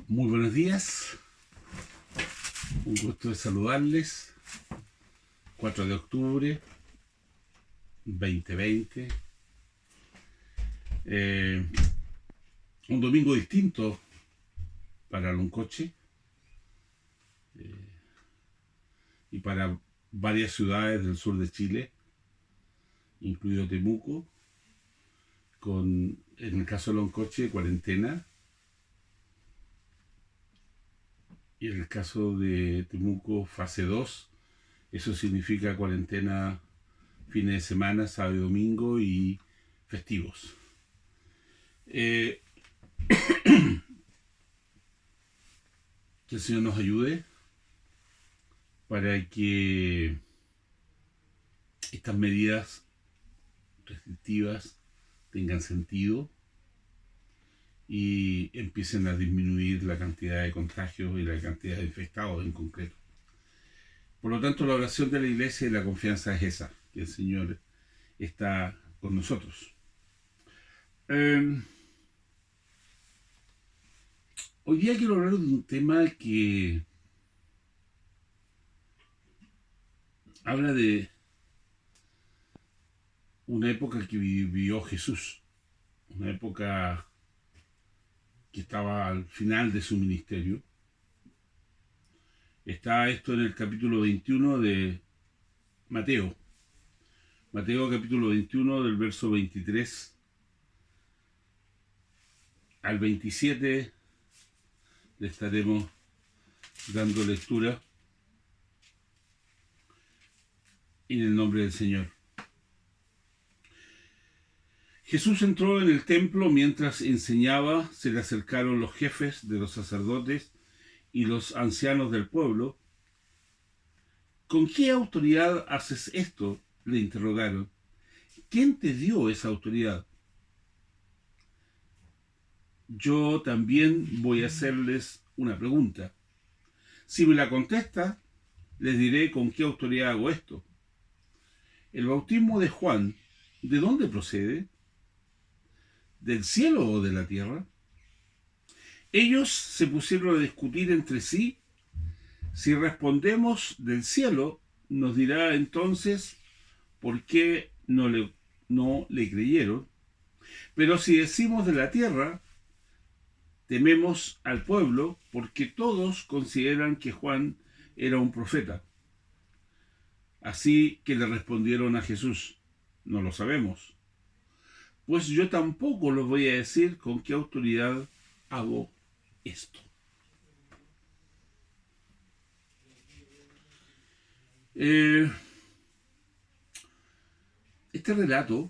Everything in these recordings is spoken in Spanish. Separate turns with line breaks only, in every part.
Muy buenos días, un gusto de saludarles. 4 de octubre 2020, eh, un domingo distinto para Loncoche y para varias ciudades del sur de Chile, incluido Temuco, con, en el caso de Loncoche, cuarentena, y en el caso de Temuco, fase 2. Eso significa cuarentena fines de semana, sábado y domingo y festivos. Que el Señor nos ayude para que estas medidas restrictivas tengan sentido y empiecen a disminuir la cantidad de contagios y la cantidad de infectados en concreto. Por lo tanto, la oración de la iglesia y la confianza es esa, que el Señor está con nosotros. Hoy día quiero hablar de un tema que habla de una época que vivió Jesús, una época que estaba al final de su ministerio. Está esto en el capítulo 21 de Mateo. Mateo capítulo 21 del verso 23 al 27 le estaremos dando lectura en el nombre del Señor. Jesús entró en el templo mientras enseñaba, se le acercaron los jefes de los sacerdotes y los ancianos del pueblo. ¿Con qué autoridad haces esto?, le interrogaron. ¿Quién te dio esa autoridad? Yo también voy a hacerles una pregunta. Si me la contesta, les diré con qué autoridad hago esto. ¿El bautismo de Juan, de dónde procede? ¿Del cielo o de la tierra? Ellos se pusieron a discutir entre sí. Si respondemos del cielo, nos dirá entonces por qué no le creyeron. Pero si decimos de la tierra, tememos al pueblo porque todos consideran que Juan era un profeta. Así que le respondieron a Jesús: no lo sabemos. Pues yo tampoco les voy a decir con qué autoridad hago esto. Este relato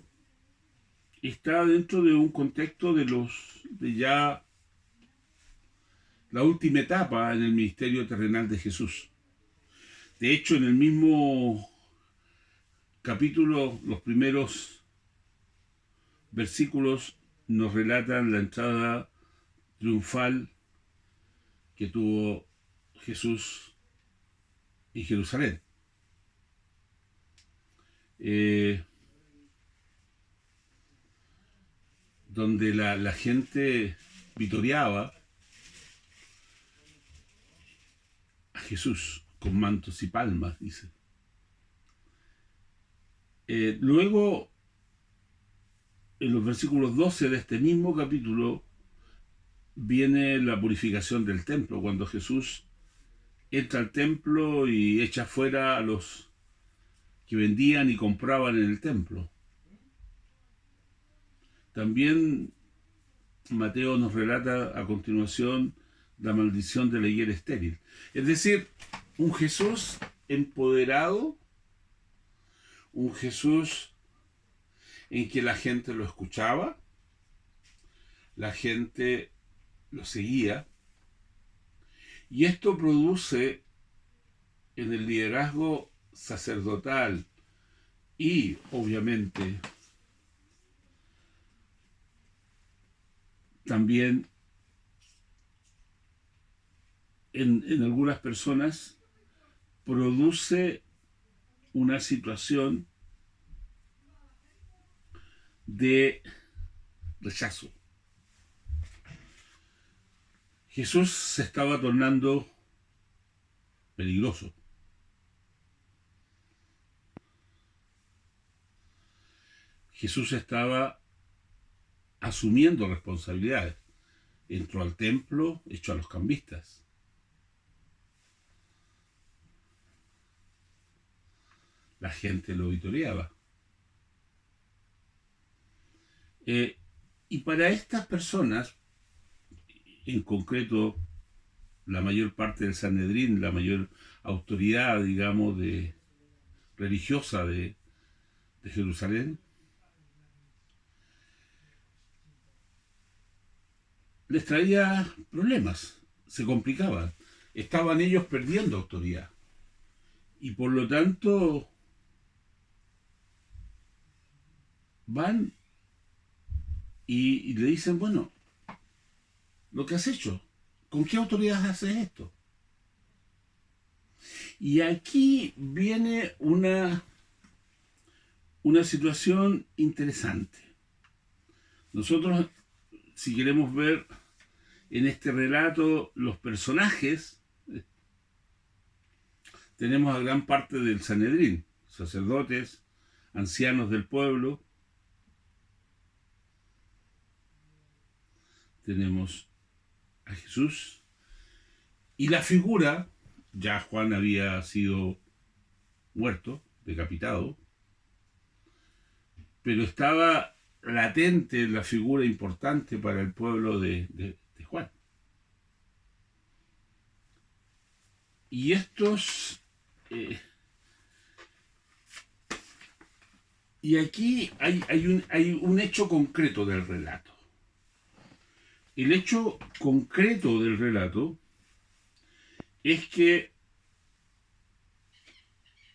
está dentro de un contexto de ya la última etapa en el ministerio terrenal de Jesús. De hecho, en el mismo capítulo, los primeros versículos nos relatan la entrada triunfal que tuvo Jesús en Jerusalén. Donde la gente vitoreaba a Jesús con mantos y palmas, dice. Luego, en los versículos 12 de este mismo capítulo, viene la purificación del templo, cuando Jesús entra al templo y echa fuera a los que vendían y compraban en el templo. También Mateo nos relata a continuación la maldición de la higuera estéril. Es decir, un Jesús empoderado, un Jesús en que la gente lo escuchaba, la gente lo seguía, y esto produce en el liderazgo sacerdotal y obviamente también en algunas personas, produce una situación de rechazo. Jesús se estaba tornando peligroso. Jesús estaba asumiendo responsabilidades. Entró al templo, echó a los cambistas. La gente lo vitoreaba. Y para estas personas, en concreto la mayor parte del Sanedrín, la mayor autoridad, digamos, religiosa de Jerusalén, les traía problemas, se complicaban. Estaban ellos perdiendo autoridad. Y por lo tanto van y le dicen, bueno, lo que has hecho, ¿con qué autoridad haces esto? Y aquí viene una situación interesante. Nosotros, si queremos ver en este relato los personajes, tenemos a gran parte del Sanedrín, sacerdotes, ancianos del pueblo, tenemos a Jesús, y la figura, ya Juan había sido muerto, decapitado, pero estaba latente la figura importante para el pueblo de Juan. Y estos... y aquí hay un hecho concreto del relato. El hecho concreto del relato es que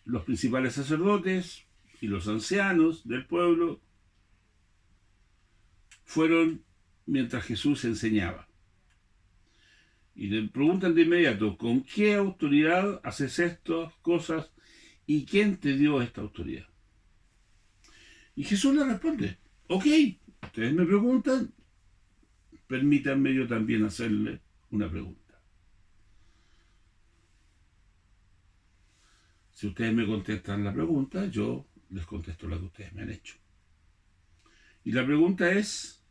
los principales sacerdotes y los ancianos del pueblo fueron mientras Jesús enseñaba. Y le preguntan de inmediato, ¿con qué autoridad haces estas cosas y quién te dio esta autoridad? Y Jesús le responde, ok, ustedes me preguntan, permítanme yo también hacerle una pregunta. Si ustedes me contestan la pregunta, yo les contesto la que ustedes me han hecho. Y la pregunta es,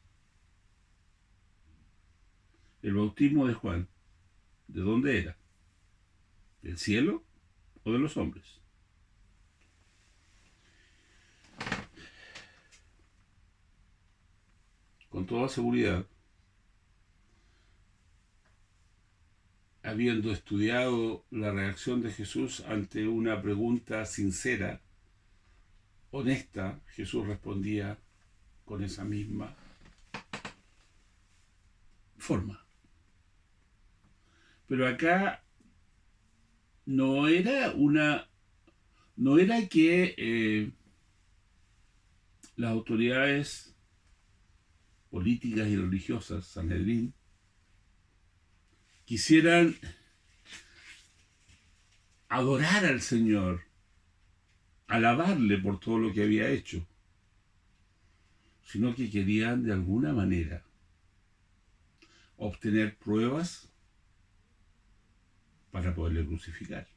¿el bautismo de Juan, de dónde era? ¿Del cielo o de los hombres? Con toda seguridad, habiendo estudiado la reacción de Jesús ante una pregunta sincera, honesta, Jesús respondía con esa misma forma. Pero acá no era que las autoridades políticas y religiosas, Sanedrín, quisieran adorar al Señor, alabarle por todo lo que había hecho, sino que querían de alguna manera obtener pruebas para poderle crucificar.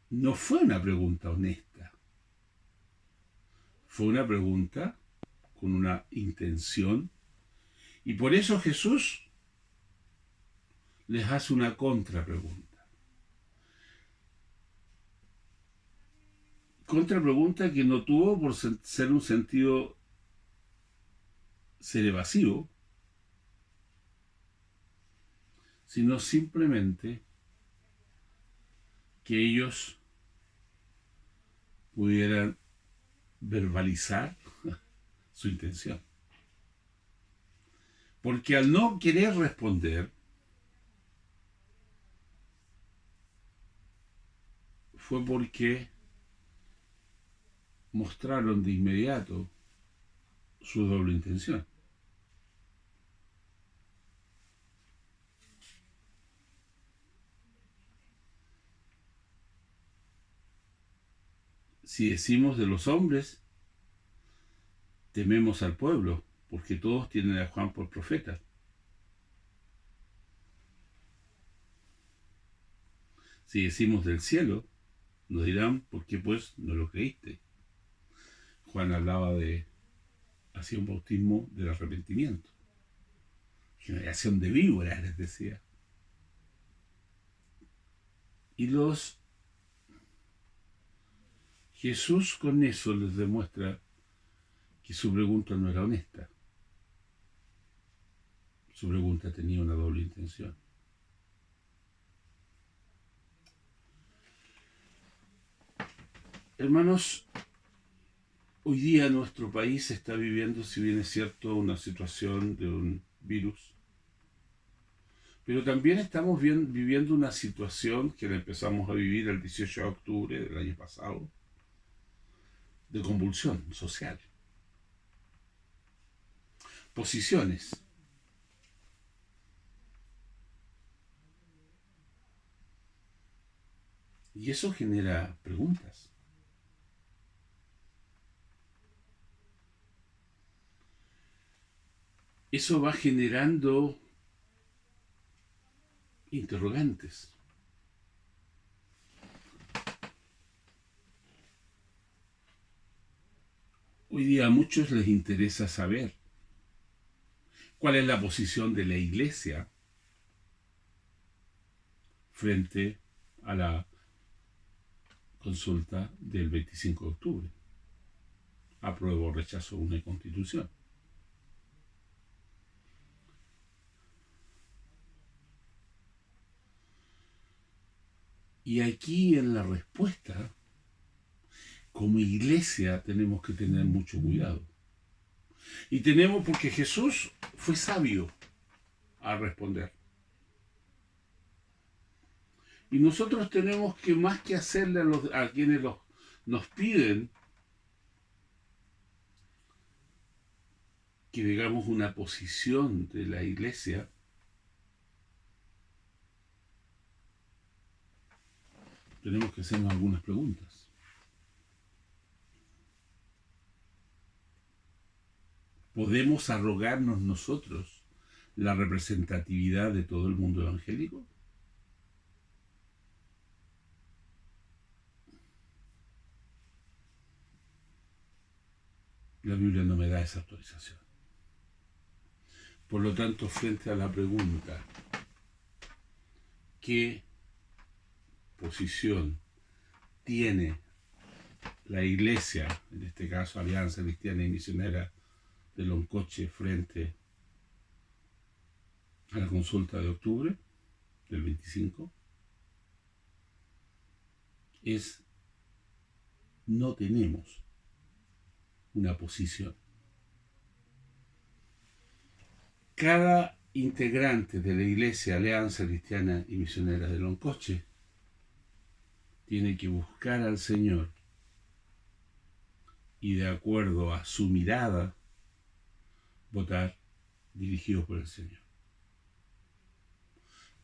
No fue una pregunta honesta, fue una pregunta con una intención, y por eso Jesús les hace una contrapregunta. Contrapregunta que no tuvo por ser un sentido ser evasivo, sino simplemente que ellos pudieran verbalizar su intención. Porque al no querer responder, fue porque mostraron de inmediato su doble intención. Si decimos de los hombres, tememos al pueblo, porque todos tienen a Juan por profeta. Si decimos del cielo, nos dirán, ¿por qué pues no lo creíste? Juan hablaba de, hacía un bautismo del arrepentimiento. Generación de víboras, les decía. Y Jesús con eso les demuestra que su pregunta no era honesta. Su pregunta tenía una doble intención. Hermanos, hoy día nuestro país está viviendo, si bien es cierto, una situación de un virus, pero también estamos viviendo una situación que la empezamos a vivir el 18 de octubre del año pasado, de convulsión social. Posiciones. Y eso genera preguntas. Eso va generando interrogantes. Hoy día a muchos les interesa saber cuál es la posición de la Iglesia frente a la consulta del 25 de octubre. Apruebo o rechazo una constitución. Y aquí en la respuesta, como iglesia tenemos que tener mucho cuidado. Y tenemos, porque Jesús fue sabio al responder. Y nosotros tenemos que, más que hacerle a quienes nos piden que digamos una posición de la iglesia, tenemos que hacernos algunas preguntas. ¿Podemos arrogarnos nosotros la representatividad de todo el mundo evangélico? La Biblia no me da esa autorización. Por lo tanto, frente a la pregunta, ¿qué posición tiene la Iglesia, en este caso Alianza Cristiana y Misionera de Loncoche, frente a la consulta de octubre del 25? No tenemos una posición. Cada integrante de la Iglesia Alianza Cristiana y Misionera de Loncoche tiene que buscar al Señor y, de acuerdo a su mirada, votar dirigido por el Señor.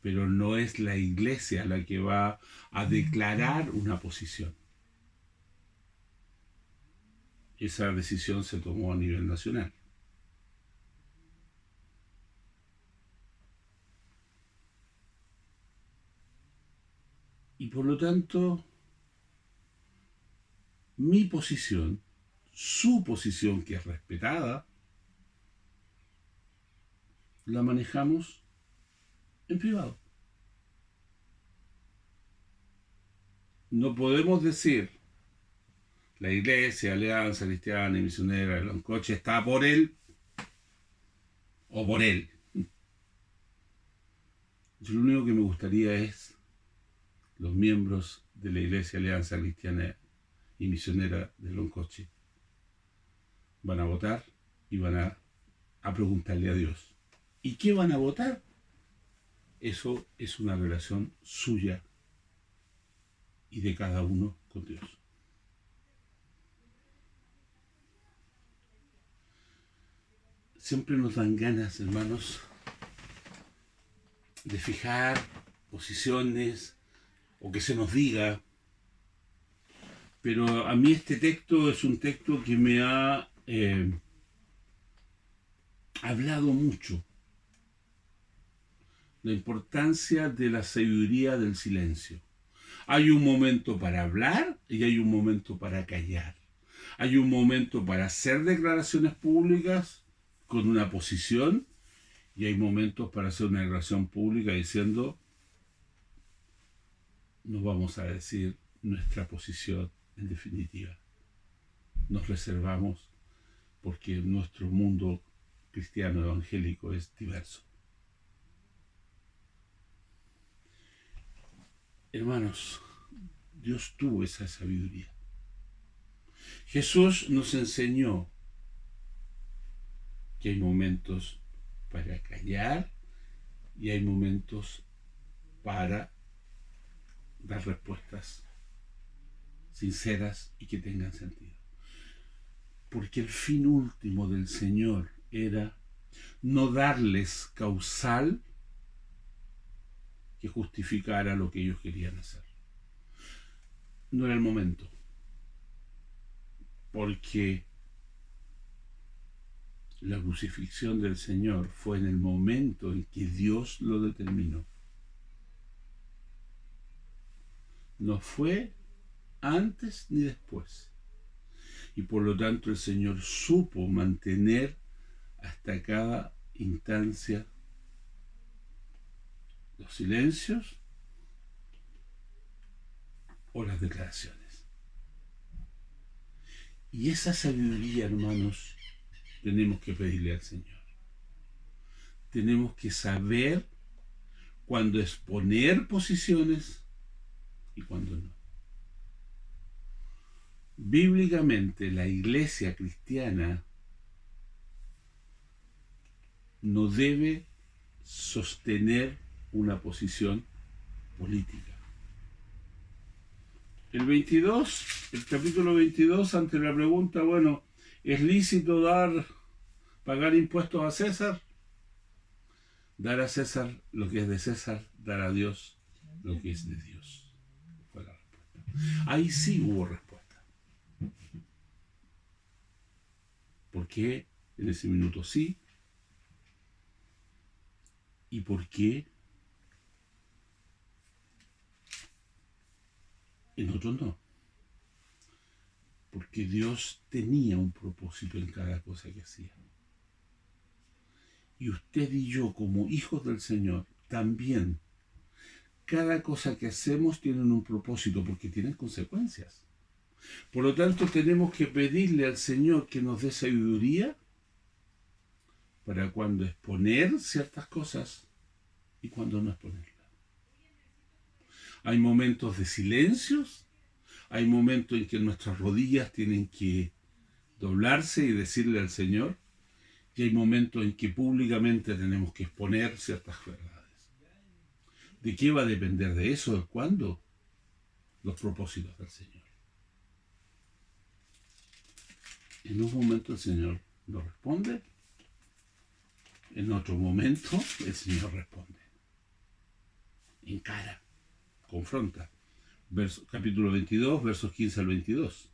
Pero no es la Iglesia la que va a declarar una posición. Esa decisión se tomó a nivel nacional. Y por lo tanto, mi posición, su posición, que es respetada, la manejamos en privado. No podemos decir, la Iglesia, Alianza Cristiana y Misionera de Loncoche está por él o por él. Yo lo único que me gustaría es los miembros de la Iglesia Alianza Cristiana y Misionera de Loncoche van a votar y van a preguntarle a Dios. ¿Y qué van a votar? Eso es una relación suya y de cada uno con Dios. Siempre nos dan ganas, hermanos, de fijar posiciones o que se nos diga, pero a mí este texto es un texto que me ha ha hablado mucho la importancia de la sabiduría del silencio. Hay un momento para hablar y hay un momento para callar. Hay un momento para hacer declaraciones públicas con una posición y hay momentos para hacer una declaración pública diciendo no vamos a decir nuestra posición en definitiva. Nos reservamos porque nuestro mundo cristiano evangélico es diverso. Hermanos, Dios tuvo esa sabiduría. Jesús nos enseñó que hay momentos para callar y hay momentos para dar respuestas sinceras y que tengan sentido. Porque el fin último del Señor era no darles causal que justificara lo que ellos querían hacer. No era el momento, porque la crucifixión del Señor fue en el momento en que Dios lo determinó. No fue antes ni después. Y por lo tanto el Señor supo mantener hasta cada instancia los silencios o las declaraciones. Y esa sabiduría, hermanos, tenemos que pedirle al Señor. Tenemos que saber cuándo exponer posiciones y cuándo no. Bíblicamente, la iglesia cristiana no debe sostener una posición política. El capítulo 22, ante la pregunta, bueno, ¿es lícito pagar impuestos a César? Dar a César lo que es de César, dar a Dios lo que es de Dios. Fue la respuesta. Ahí sí hubo respuesta. ¿Por qué en ese minuto sí? ¿Y por qué en otros no? Porque Dios tenía un propósito en cada cosa que hacía. Y usted y yo, como hijos del Señor, también, cada cosa que hacemos tiene un propósito porque tienen consecuencias. Por lo tanto, tenemos que pedirle al Señor que nos dé sabiduría para cuando exponer ciertas cosas y cuando no exponerlas. Hay momentos de silencios, hay momentos en que nuestras rodillas tienen que doblarse y decirle al Señor, y hay momentos en que públicamente tenemos que exponer ciertas verdades. ¿De qué va a depender de eso? ¿De cuándo? Los propósitos del Señor. En un momento el Señor nos responde, en otro momento el Señor responde. Encara, confronta. Capítulo 22, versos 15 al 22.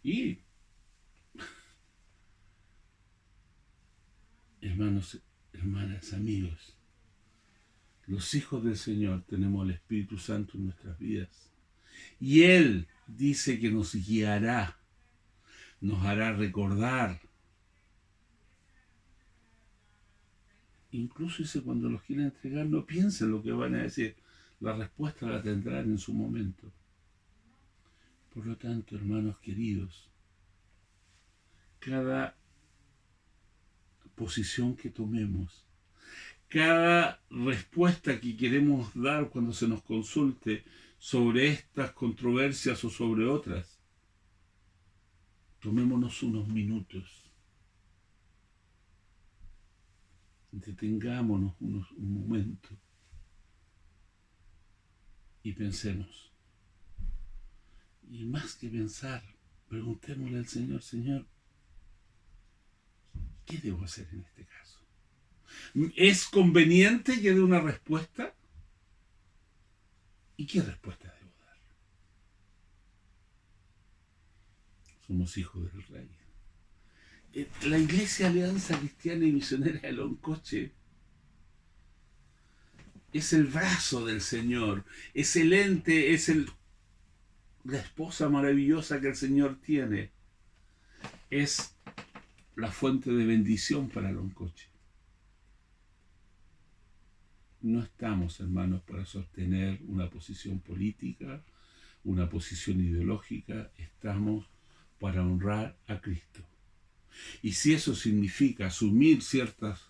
Y, hermanos, hermanas, amigos, los hijos del Señor tenemos el Espíritu Santo en nuestras vidas. Y Él dice que nos guiará, nos hará recordar. Incluso dice, cuando los quieran entregar, no piensen lo que van a decir. La respuesta la tendrán en su momento. Por lo tanto, hermanos queridos, cada posición que tomemos, cada respuesta que queremos dar cuando se nos consulte sobre estas controversias o sobre otras, tomémonos unos minutos, detengámonos un momento y pensemos. Y más que pensar, preguntémosle al Señor, Señor, ¿qué debo hacer en este caso? ¿Es conveniente que dé una respuesta? ¿Y qué respuesta debo dar? somos hijos del Rey. La Iglesia Alianza Cristiana y Misionera de Loncoche es el brazo del Señor, es el ente, la esposa maravillosa que el Señor tiene, es la fuente de bendición para Loncoche. No estamos, hermanos, para sostener una posición política, una posición ideológica, estamos para honrar a Cristo. Y si eso significa asumir ciertas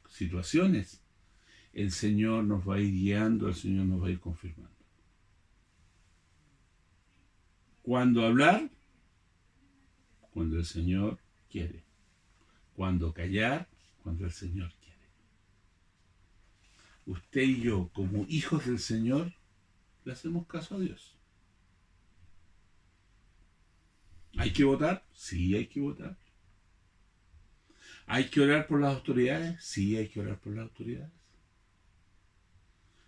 situaciones, el Señor nos va a ir guiando, el Señor nos va a ir confirmando. ¿Cuándo hablar? Cuando el Señor quiere. ¿Cuándo callar? Cuando el Señor quiere. Usted y yo, como hijos del Señor, le hacemos caso a Dios. ¿Hay que votar? Sí, hay que votar. ¿Hay que orar por las autoridades? Sí, hay que orar por las autoridades.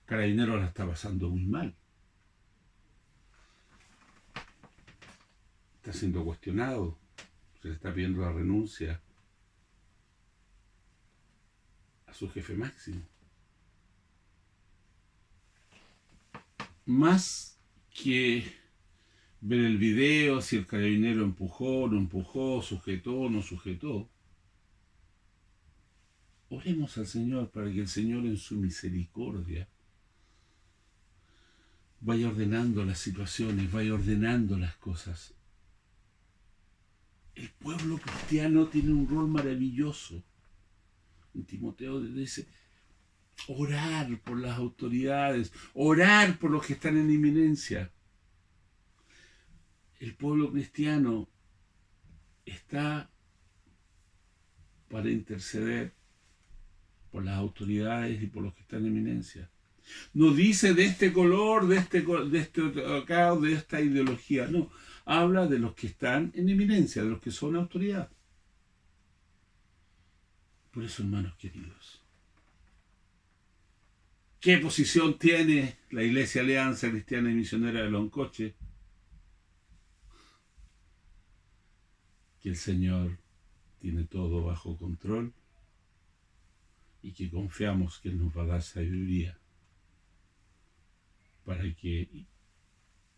Carabineros la está pasando muy mal. Está siendo cuestionado. Se le está pidiendo la renuncia a su jefe máximo. Más que ver el video, si el carabinero empujó, no empujó, sujetó, no sujetó, oremos al Señor para que el Señor en su misericordia vaya ordenando las situaciones, vaya ordenando las cosas. El pueblo cristiano tiene un rol maravilloso. En Timoteo dice, orar por las autoridades, orar por los que están en inminencia. El pueblo cristiano está para interceder por las autoridades y por los que están en eminencia. No dice de este color, de este acá, de esta ideología, no. Habla de los que están en eminencia, de los que son autoridad. Por eso, hermanos queridos, ¿qué posición tiene la Iglesia Alianza Cristiana y Misionera de Loncoche? Que el Señor tiene todo bajo control y que confiamos que Él nos va a dar sabiduría para que,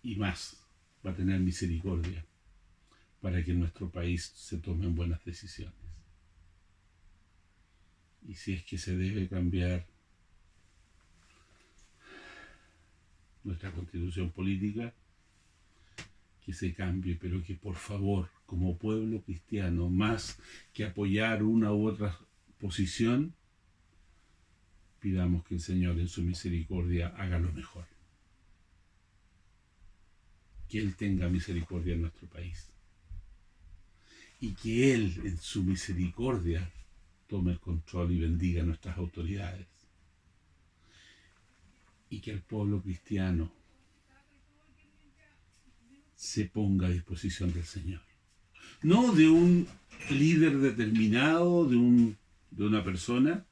y más, va a tener misericordia para que en nuestro país se tomen buenas decisiones. Y si es que se debe cambiar nuestra constitución política, que se cambie, pero que por favor, como pueblo cristiano, más que apoyar una u otra posición, pidamos que el Señor en su misericordia haga lo mejor. Que Él tenga misericordia en nuestro país. Y que Él en su misericordia tome el control y bendiga a nuestras autoridades. Y que el pueblo cristiano se ponga a disposición del Señor. No de un líder determinado, de una persona,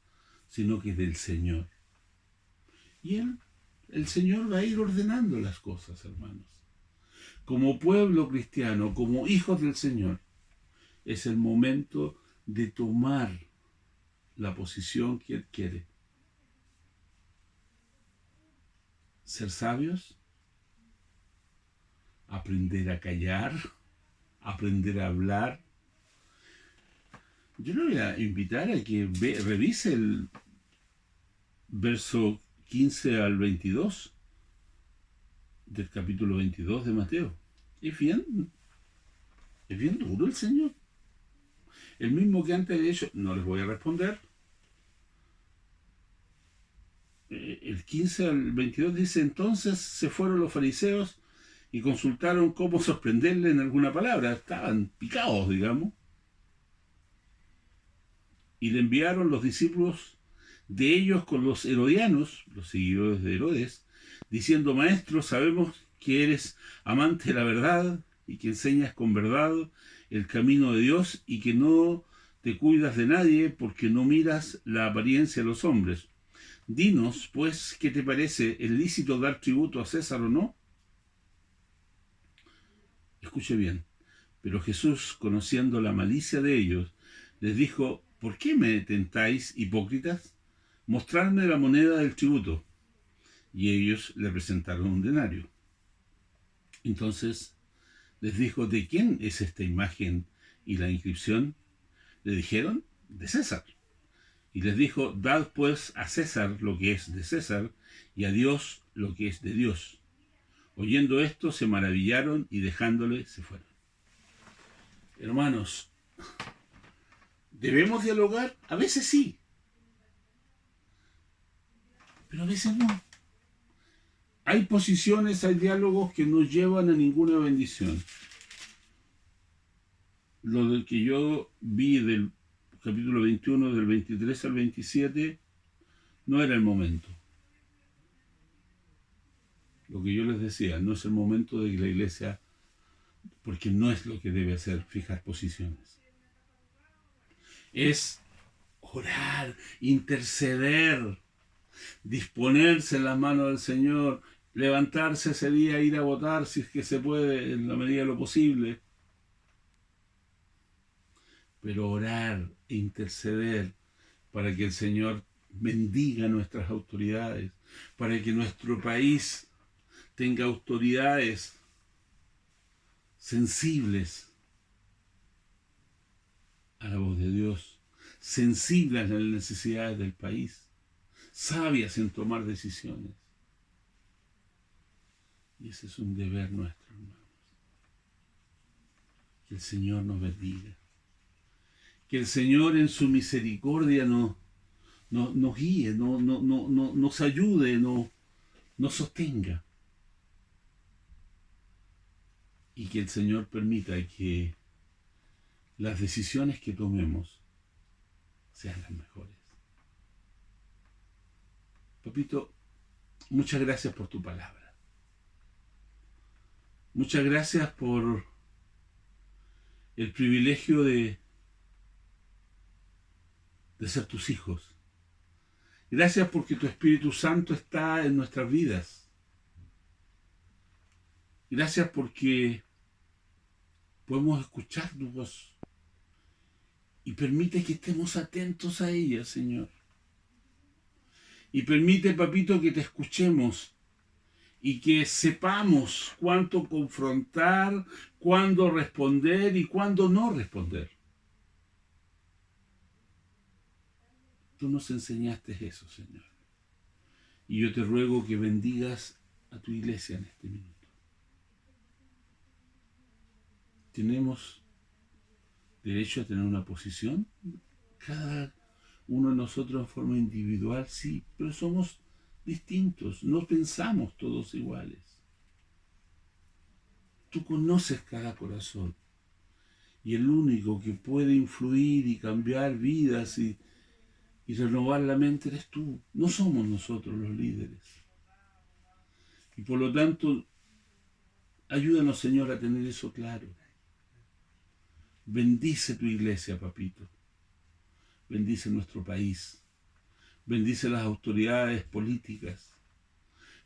sino que del Señor. Y el Señor va a ir ordenando las cosas, hermanos. Como pueblo cristiano, como hijos del Señor, es el momento de tomar la posición que Él quiere. Ser sabios, aprender a callar, aprender a hablar. Yo le voy a invitar a que revise el verso 15 al 22 del capítulo 22 de Mateo. Es bien duro el Señor. El mismo que antes de hecho, no les voy a responder. El 15 al 22 dice, entonces se fueron los fariseos y consultaron cómo sorprenderle en alguna palabra. Estaban picados, digamos. Y le enviaron los discípulos de ellos con los herodianos, los seguidores de Herodes, diciendo, maestro, sabemos que eres amante de la verdad y que enseñas con verdad el camino de Dios y que no te cuidas de nadie porque no miras la apariencia de los hombres. Dinos, pues, ¿qué te parece? ¿Es lícito dar tributo a César o no? Escuche bien. Pero Jesús, conociendo la malicia de ellos, les dijo: ¿por qué me tentáis, hipócritas? Mostradme la moneda del tributo. Y ellos le presentaron un denario. Entonces les dijo: ¿de quién es esta imagen y la inscripción? Le dijeron: de César. Y les dijo: dad pues a César lo que es de César, y a Dios lo que es de Dios. Oyendo esto, se maravillaron y dejándole se fueron. Hermanos, ¿debemos dialogar? A veces sí, pero a veces no. Hay posiciones, hay diálogos que no llevan a ninguna bendición. Lo del que yo vi del capítulo 21, del 23 al 27, no era el momento. Lo que yo les decía, no es el momento de que la iglesia, porque no es lo que debe hacer, fijar posiciones. Es orar, interceder, disponerse en las manos del Señor, levantarse ese día, ir a votar si es que se puede, en la medida de lo posible. Pero orar e interceder para que el Señor bendiga nuestras autoridades, para que nuestro país tenga autoridades sensibles a la voz de Dios, sensibles a las necesidades del país, sabias en tomar decisiones. Y ese es un deber nuestro, hermanos. Que el Señor nos bendiga. Que el Señor en su misericordia nos guíe, nos ayude, nos sostenga. Y que el Señor permita que las decisiones que tomemos sean las mejores. Papito, muchas gracias por tu palabra. Muchas gracias por el privilegio de ser tus hijos. Gracias porque tu Espíritu Santo está en nuestras vidas. Gracias porque podemos escuchar tu voz. Y permite que estemos atentos a ella, Señor. Y permite, papito, que te escuchemos y que sepamos cuánto confrontar, cuándo responder y cuándo no responder. Tú nos enseñaste eso, Señor. Y yo te ruego que bendigas a tu iglesia en este minuto. ¿Tenemos derecho a tener una posición? Cada uno de nosotros en forma individual, sí, pero somos distintos, no pensamos todos iguales. Tú conoces cada corazón y el único que puede influir y cambiar vidas y renovar la mente eres tú, no somos nosotros los líderes. Y por lo tanto, ayúdanos, Señor, a tener eso claro. Bendice tu iglesia, papito. Bendice nuestro país. Bendice las autoridades políticas.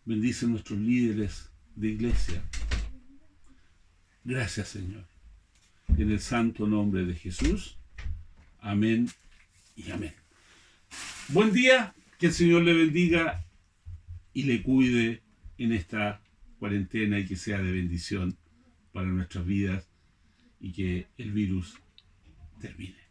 Bendice nuestros líderes de iglesia. Gracias, Señor. En el santo nombre de Jesús. Amén y amén. Buen día. Que el Señor le bendiga y le cuide en esta cuarentena y que sea de bendición para nuestras vidas y que el virus termine.